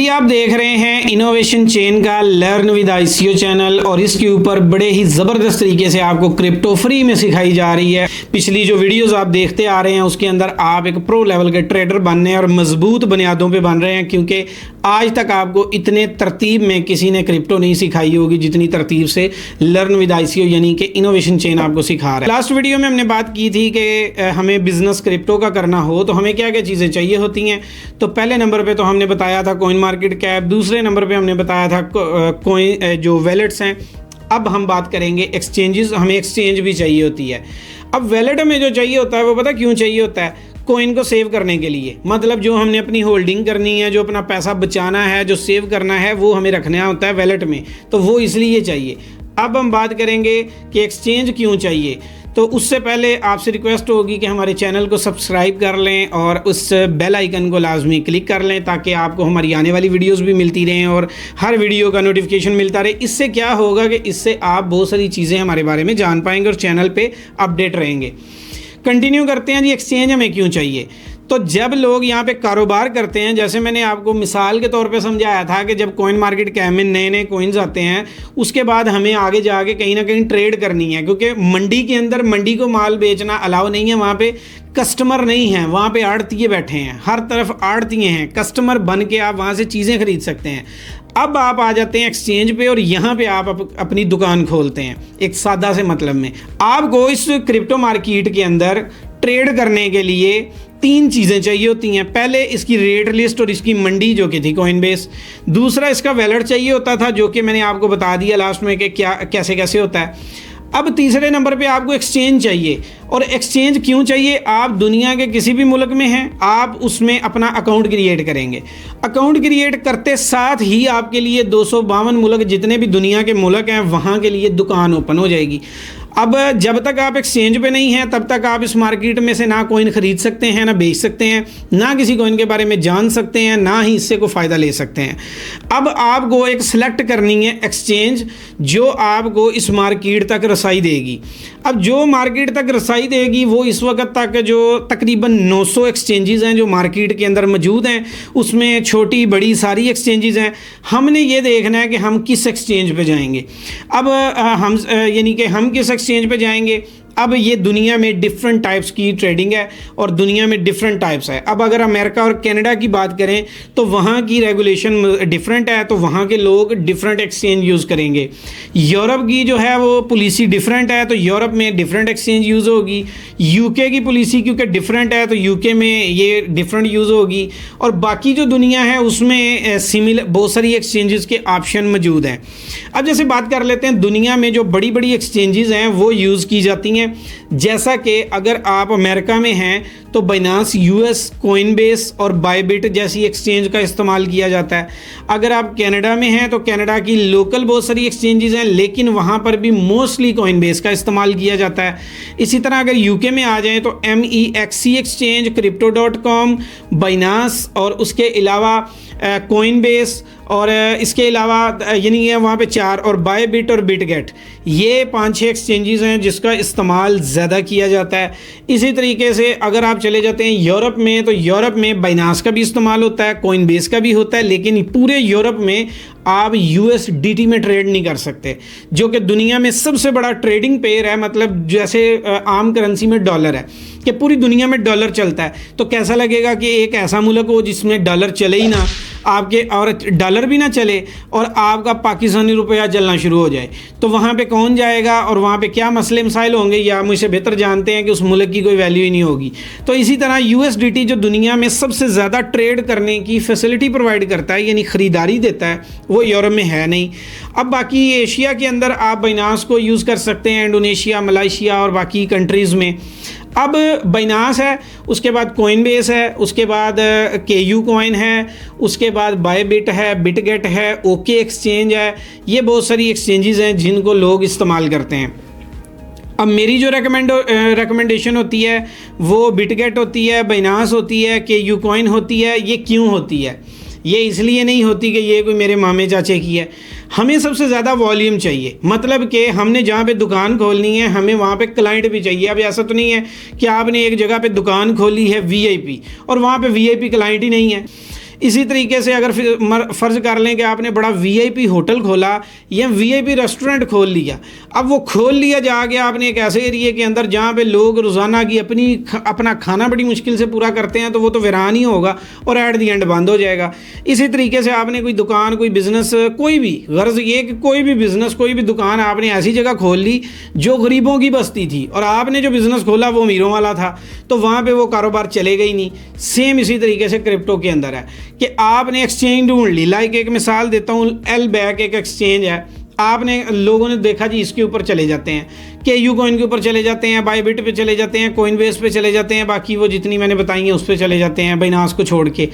अभी आप देख रहे हैं इनोवेशन चेन का लर्न विद आईसीओ चैनल और इसके ऊपर बड़े ही ज़बरदस्त तरीके से आपको क्रिप्टो फ्री में सिखाई जा रही है। पिछली जो वीडियोस आप देखते आ रहे हैं उसके अंदर आप एक प्रो लेवल के ट्रेडर बनने और मजबूत बुनियादों पे बन रहे हैं, क्योंकि आज तक आपको इतने तरतीब में किसी ने क्रिप्टो नहीं सिखाई होगी जितनी तरतीब से लर्न विद आईसीओ यानी कि इनोवेशन चेन आपको सिखा रहा है। लास्ट वीडियो में हमने बात की थी कि हमें बिजनेस क्रिप्टो का करना हो तो हमें क्या क्या चीज़ें चाहिए होती हैं। तो पहले नंबर पे तो हमने बताया था कॉइन मार्केट कैप, दूसरे नंबर पे हमने बताया था कॉइन जो वैलेट्स हैं। अब हम बात करेंगे एक्सचेंजेस, हमें एक्सचेंज भी चाहिए होती है। अब वैलेट में जो चाहिए होता है वो पता क्यों चाहिए होता है? कॉइन को सेव करने के लिए, मतलब जो हमने अपनी होल्डिंग करनी है, जो अपना पैसा बचाना है, जो सेव करना है वो हमें रखना होता है वैलेट में, तो वो इसलिए चाहिए। अब हम बात करेंगे कि एक्सचेंज क्यों चाहिए। तो उससे पहले आपसे रिक्वेस्ट होगी कि हमारे चैनल को सब्सक्राइब कर लें और उस बेल आइकन को लाजमी क्लिक कर लें ताकि आपको हमारी आने वाली वीडियोस भी मिलती रहें और हर वीडियो का नोटिफिकेशन मिलता रहे। इससे क्या होगा कि इससे आप बहुत सारी चीज़ें हमारे बारे में जान पाएंगे और चैनल पे अपडेट रहेंगे। कंटिन्यू करते हैं जी, एक्सचेंज हमें क्यों चाहिए। तो जब लोग यहाँ पे कारोबार करते हैं, जैसे मैंने आपको मिसाल के तौर पे समझाया था कि जब कॉइन मार्केट कैप में नए नए कॉइन्स आते हैं उसके बाद हमें आगे जाके कहीं ना कहीं ट्रेड करनी है, क्योंकि मंडी के अंदर मंडी को माल बेचना अलाउ नहीं है। वहाँ पे कस्टमर नहीं है, वहाँ पे आड़तिये बैठे हैं, हर तरफ आड़तिये हैं, कस्टमर बन के आप वहाँ से चीज़ें खरीद सकते हैं। अब आप आ जाते हैं एक्सचेंज पे और यहाँ पे आप अपनी दुकान खोलते हैं। एक सादा से मतलब में आपको इस क्रिप्टो मार्केट के अंदर ट्रेड करने के लिए तीन चीज़ें चाहिए होती हैं। पहले इसकी रेट लिस्ट और इसकी मंडी जो कि थी कॉइनबेस, दूसरा इसका वैलेट चाहिए होता था जो कि मैंने आपको बता दिया लास्ट में कि क्या कैसे कैसे होता है। अब तीसरे नंबर पे आपको एक्सचेंज चाहिए। और एक्सचेंज क्यों चाहिए? आप दुनिया के किसी भी मुल्क में हैं, आप उसमें अपना अकाउंट क्रिएट करेंगे। अकाउंट क्रिएट करते साथ ही आपके लिए 252 मुल्क, जितने भी दुनिया के मुल्क हैं, वहाँ के लिए दुकान ओपन हो जाएगी। अब जब तक आप एक्सचेंज पे नहीं हैं तब तक आप इस मार्केट में से ना कॉइन खरीद सकते हैं, ना बेच सकते हैं, ना किसी कॉइन के बारे में जान सकते हैं, ना ही इससे को फ़ायदा ले सकते हैं। अब आपको एक सिलेक्ट करनी है एक्सचेंज जो आपको इस मार्केट तक रसाई देगी। अब जो मार्केट तक रसाई देगी वो इस वक्त तक जो तकरीबन 900 एक्सचेंजेस हैं जो मार्केट के अंदर मौजूद हैं, उसमें छोटी बड़ी सारी एक्सचेंजेस हैं। हमने ये देखना है कि हम किस एक्सचेंज पे जाएंगे। अब हम यानी कि हम किस एक्सचेंज पे जाएंगे। अब ये दुनिया में डिफरेंट टाइप्स की ट्रेडिंग है और दुनिया में डिफरेंट टाइप्स है। अब अगर अमेरिका और कनाडा की बात करें तो वहाँ की रेगुलेशन डिफरेंट है, तो वहाँ के लोग डिफरेंट एक्सचेंज यूज़ करेंगे। यूरोप की जो है वो पॉलिसी डिफरेंट है, तो यूरोप में डिफरेंट एक्सचेंज यूज़ होगी। यूके की पॉलिसी क्योंकि डिफरेंट है तो यूके में ये डिफरेंट यूज़ होगी। और बाकी जो दुनिया है उसमें सिमिलर बहुत सारी एक्सचेंजेस के ऑप्शन मौजूद हैं। अब जैसे बात कर लेते हैं दुनिया में जो बड़ी बड़ी एक्सचेंजेस हैं वो यूज़ की जाती हैं। जैसा कि अगर आप अमेरिका में हैं तो बाइनांस यूएस, कॉइनबेस और बायबिट जैसी एक्सचेंज का इस्तेमाल किया जाता है। अगर आप कनाडा में हैं तो कनाडा की लोकल बहुत सारी एक्सचेंजेस हैं, लेकिन वहाँ पर भी मोस्टली कॉइनबेस का इस्तेमाल किया जाता है। इसी तरह अगर यूके में आ जाएं तो MEXC एक्सचेंज, Crypto.com, बाइनांस और उसके अलावा कॉइनबेस और इसके अलावा यानी है वहाँ पे 4 और बायबिट और बिटगेट, ये 5-6 एक्सचेंजेस हैं जिसका इस्तेमाल ज़्यादा किया जाता है। इसी तरीके से अगर आप चले जाते हैं यूरोप में तो यूरोप में बाइनांस का भी इस्तेमाल होता है, कॉइनबेस का भी होता है, लेकिन पूरे यूरोप में आप USDT में ट्रेड नहीं कर सकते जो कि दुनिया में सबसे बड़ा ट्रेडिंग पेयर है। मतलब जैसे आम करेंसी में डॉलर है कि पूरी दुनिया में डॉलर चलता है, तो कैसा लगेगा कि एक ऐसा मुल्क हो जिसमें डॉलर चले ही ना, आपके और डॉलर भी ना चले और आपका पाकिस्तानी रुपया चलना शुरू हो जाए, तो वहाँ पे कौन जाएगा और वहाँ पे क्या मसले मसाइल होंगे, या मुझसे बेहतर जानते हैं कि उस मुल्क की कोई वैल्यू ही नहीं होगी। तो इसी तरह USDT जो दुनिया में सबसे ज़्यादा ट्रेड करने की फैसिलिटी प्रोवाइड करता है यानी ख़रीदारी देता है, वो यूरोप में है नहीं। अब बाकी एशिया के अंदर आप बाइनांस को यूज़ कर सकते हैं, इंडोनेशिया, मलेशिया और बाकी कंट्रीज़ में। अब बाइनांस है, उसके बाद कॉइनबेस है, उसके बाद KU कॉइन है, उसके बाद बायबिट है, बिटगेट है, ओके एक्सचेंज है। ये बहुत सारी एक्सचेंजेस हैं जिनको लोग इस्तेमाल करते हैं। अब मेरी जो रिकमेंडेशन होती है वो बिटगेट होती है, बाइनांस होती है, KU कॉइन होती है। ये क्यों होती है? ये इसलिए नहीं होती कि ये कोई मेरे मामे चाचे की है। हमें सबसे ज़्यादा वॉल्यूम चाहिए, मतलब कि हमने जहाँ पे दुकान खोलनी है हमें वहाँ पे क्लाइंट भी चाहिए। अब ऐसा तो नहीं है कि आपने एक जगह पे दुकान खोली है VIP और वहाँ पे VIP क्लाइंट ही नहीं है। इसी तरीके से अगर फ़र्ज़ कर लें कि आपने बड़ा वीआईपी होटल खोला या वीआईपी रेस्टोरेंट खोल लिया, अब वो खोल लिया जाके आपने एक ऐसे एरिए के अंदर जहाँ पे लोग रोज़ाना की अपना खाना बड़ी मुश्किल से पूरा करते हैं, तो वो तो वीरान ही होगा और एट दी एंड बंद हो जाएगा। इसी तरीके से आपने कोई दुकान, कोई बिज़नेस, कोई भी, गर्ज ये कि कोई भी बिज़नेस, कोई भी दुकान आपने ऐसी जगह खोल ली जो गरीबों की बस्ती थी और आपने जो बिज़नेस खोला वो अमीरों वाला था, तो वहाँ पे वो कारोबार चलेगा ही नहीं। सेम इसी तरीके से क्रिप्टो के अंदर है कि आपने एक्सचेंज ढूंढ ली। लाइक एक मिसाल देता हूँ, एल बैक एक एक्सचेंज है, आपने लोगों ने देखा जी इसके ऊपर चले जाते हैं, KU कॉइन के ऊपर चले जाते हैं, बायबिट पे चले जाते हैं, कोइनबेस पे चले जाते हैं, बाकी वो जितनी मैंने बताई हैं उस पर चले जाते हैं, बाइनांस को छोड़ के।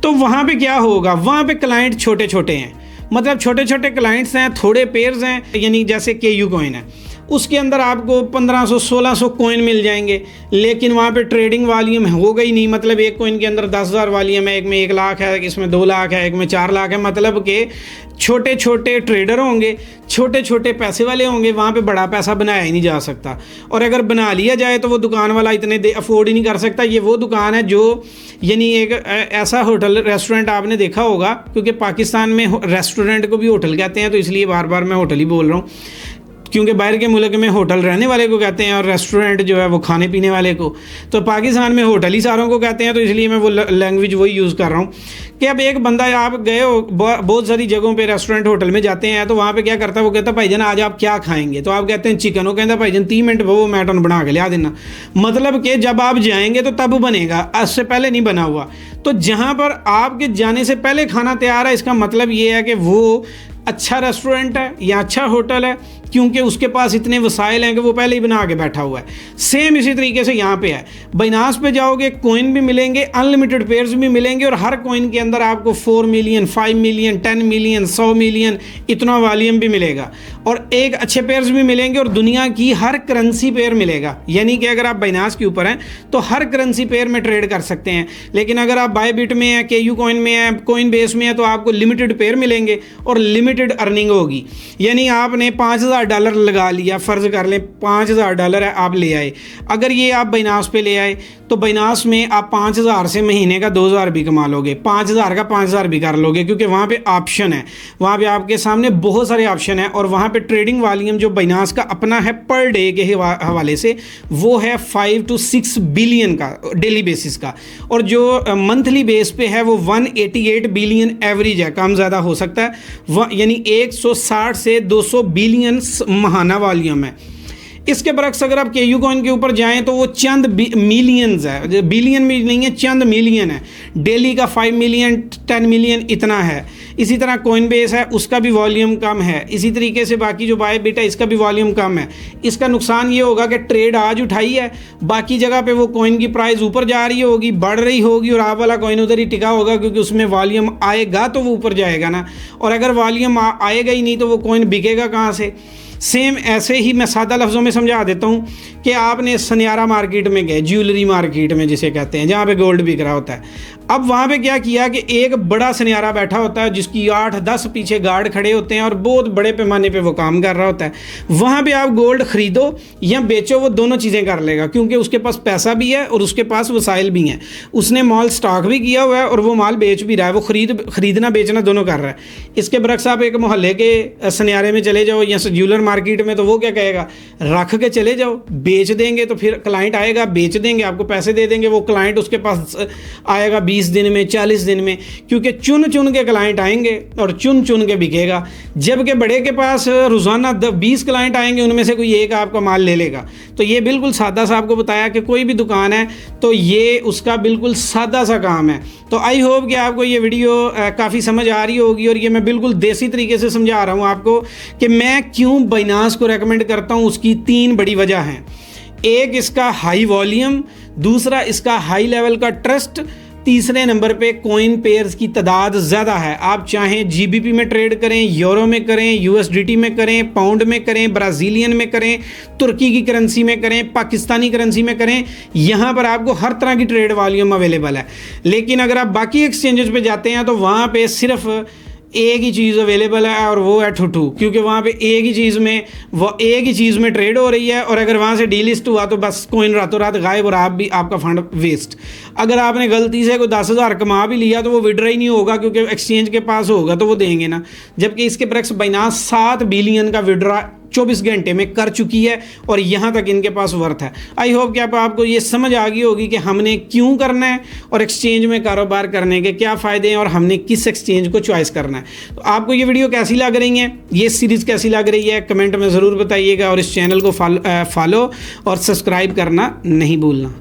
तो वहाँ पे क्या होगा, वहाँ पे क्लाइंट छोटे छोटे हैं, मतलब छोटे छोटे क्लाइंट्स हैं, थोड़े पेयर्स हैं, यानी जैसे KU कॉइन है उसके अंदर आपको 1500-1600 कॉइन मिल जाएंगे, लेकिन वहाँ पे ट्रेडिंग वॉल्यूम होगा ही नहीं। मतलब एक कॉइन के अंदर 10,000 वॉल्यूम है, एक में 1 लाख है, इसमें 2 लाख है, एक में 4 लाख है। मतलब कि छोटे छोटे ट्रेडर होंगे, छोटे छोटे पैसे वाले होंगे, वहाँ पे बड़ा पैसा बनाया ही नहीं जा सकता। और अगर बना लिया जाए तो वो दुकान वाला इतने अफोर्ड ही नहीं कर सकता। ये वो दुकान है जो, यानी एक ऐसा होटल रेस्टोरेंट आपने देखा होगा, क्योंकि पाकिस्तान में रेस्टोरेंट को भी होटल कहते हैं, तो इसलिए बार बार मैं होटल ही बोल रहा हूँ, क्योंकि बाहर के मुल्क में होटल रहने वाले को कहते हैं और रेस्टोरेंट जो है वो खाने पीने वाले को, तो पाकिस्तान में होटल ही सारों को कहते हैं, तो इसलिए मैं वो लैंग्वेज वही यूज़ कर रहा हूँ कि अब एक बंदा, आप गए हो बहुत सारी जगहों पे रेस्टोरेंट होटल में जाते हैं, तो वहाँ पे क्या करता है, वो कहता है भाईजान आज आप क्या खाएंगे, तो आप कहते हैं चिकन, वो कहता है भाईजान 30 मिनट वो मैं तुम बना के लिया देना। मतलब कि जब आप जाएंगे तो तब बनेगा, इससे पहले नहीं बना हुआ। तो जहाँ पर आपके जाने से पहले खाना तैयार है, इसका मतलब ये है कि वो अच्छा रेस्टोरेंट है या अच्छा होटल है, क्योंकि उसके पास इतने वसाइल हैं कि वो पहले ही बना के बैठा हुआ है। सेम इसी तरीके से यहाँ पे है, बाइनांस पे जाओगे कॉइन भी मिलेंगे, अनलिमिटेड पेयर्स भी मिलेंगे, और हर कॉइन के अंदर आपको 4 मिलियन, 5 मिलियन, 10 मिलियन, 100 मिलियन इतना वॉल्यूम भी मिलेगा, और एक अच्छे पेयर्स भी मिलेंगे, और दुनिया की हर करेंसी पेयर मिलेगा। यानी कि अगर आप बाइनांस के ऊपर हैं तो हर करेंसी पेयर में ट्रेड कर सकते हैं, लेकिन अगर आप बायबिट में हैं, KU कॉइन में हैं, कोइनबेस में है, तो आपको लिमिटेड पेयर मिलेंगे और लिमिटेड अर्निंग होगी। यानी आपने $5,000 लगा लिया, फ़र्ज़ कर लें $5,000 है, आप ले आए, अगर ये आप बाइनांस पे ले आए तो बाइनांस में आप 5,000 से महीने का 2,000 भी कमा लोगे, 5,000 का 5,000 भी कर लोगे, क्योंकि वहाँ पे ऑप्शन है, वहाँ पे आपके सामने बहुत सारे ऑप्शन है, और वहाँ पे ट्रेडिंग वॉल्यूम जो बाइनांस का अपना है पर डे के हवाले से वो है 5 to 6 बिलियन का डेली बेसिस का, और जो मंथली बेस पे है वो 188 बिलियन एवरेज है, कम ज़्यादा हो सकता है, यानी 160 से 200 बिलियन महाना वॉल्यूम है। इसके बरक्स अगर आप KU कॉइन के ऊपर जाएं तो वो चंद मिलियंस है, बिलियन में नहीं है, चंद मिलियन है, डेली का 5 मिलियन 10 मिलियन इतना है। इसी तरह कोइनबेस है, उसका भी वॉल्यूम कम है। इसी तरीके से बाकी जो बायबिट है, इसका भी वॉल्यूम कम है। इसका नुकसान ये होगा कि ट्रेड आज उठाई है, बाकी जगह पे वो कॉइन की प्राइस ऊपर जा रही होगी, बढ़ रही होगी, और आप वाला कॉइन उधर ही टिका होगा, क्योंकि उसमें वॉल्यूम आएगा तो वो ऊपर जाएगा ना, और अगर वॉल्यूम आएगा ही नहीं तो वो कॉइन बिकेगा कहाँ से। सेम ऐसे ही मैं सादा लफ्ज़ों में समझा देता हूँ कि आपने सनियारा मार्केट में गए, ज्वेलरी मार्केट में जिसे कहते हैं, जहाँ पे गोल्ड बिक रहा होता है। अब वहाँ पे क्या किया कि एक बड़ा सनियारा बैठा होता है जिसकी 8-10 पीछे गार्ड खड़े होते हैं और बहुत बड़े पैमाने पे वो काम कर रहा होता है। वहाँ पे आप गोल्ड ख़रीदो या बेचो, वो दोनों चीज़ें कर लेगा, क्योंकि उसके पास पैसा भी है और उसके पास वसाइल भी हैं। उसने माल स्टॉक भी किया हुआ है और वो माल बेच भी रहा है, वो खरीदना बेचना दोनों कर रहा है। इसके बरक्स आप एक मोहल्ले के सनियारे में चले जाओ या ज्वेलर मार्केट में, तो वो क्या कहेगा, रख के चले जाओ, बेच देंगे तो फिर क्लाइंट आएगा, बेच देंगे, आपको पैसे दे देंगे, वो क्लाइंट उसके पास आएगा 20 दिन में, 40 दिन में, क्योंकि चुन चुन के क्लाइंट आएंगे और चुन चुन के बिकेगा। जबकि बड़े के पास रोज़ाना 20 क्लाइंट आएंगे, उनमें से कोई एक आपका माल ले लेगा। तो ये बिल्कुल सादा सा आपको बताया कि कोई भी दुकान है तो ये उसका बिल्कुल सादा सा काम है। तो आई होप कि आपको ये वीडियो काफ़ी समझ आ रही होगी, और ये मैं बिल्कुल देसी तरीके से समझा रहा हूँ आपको कि मैं क्यों बाइनांस को रेकमेंड करता हूँ। उसकी 3 बड़ी वजह हैं। एक, इसका हाई वॉल्यूम, दूसरा इसका हाई लेवल का ट्रस्ट, तीसरे नंबर पे कॉइन पेयर्स की तादाद ज़्यादा है। आप चाहें GBP में ट्रेड करें, यूरो में करें, USDT में करें, पाउंड में करें, ब्राज़ीलियन में करें, तुर्की की करेंसी में करें, पाकिस्तानी करेंसी में करें, यहाँ पर आपको हर तरह की ट्रेड वॉल्यूम अवेलेबल है। लेकिन अगर आप बाकी एक्सचेंजेस पे जाते हैं तो वहाँ पे सिर्फ एक ही चीज़ अवेलेबल है और वो है ठुठू, क्योंकि वहाँ पे एक ही चीज़ में ट्रेड हो रही है और अगर वहाँ से डीलिस्ट हुआ तो बस कोइन रातों रात गायब और आपका फंड वेस्ट। अगर आपने गलती से कोई 10,000 कमा भी लिया तो वो विड्रॉ ही नहीं होगा, क्योंकि एक्सचेंज के पास होगा तो वो देंगे ना। जबकि इसके बरक्स बाइनांस 7 बिलियन का विड्रॉ 24 घंटे में कर चुकी है और यहाँ तक इनके पास वर्थ है। आई होप कि आपको ये समझ आ गई होगी कि हमने क्यों करना है और एक्सचेंज में कारोबार करने के क्या फ़ायदे हैं और हमने किस एक्सचेंज को चॉइस करना है। तो आपको ये वीडियो कैसी लग रही है, ये सीरीज़ कैसी लग रही है, कमेंट में ज़रूर बताइएगा और इस चैनल को फॉलो और सब्सक्राइब करना नहीं भूलना।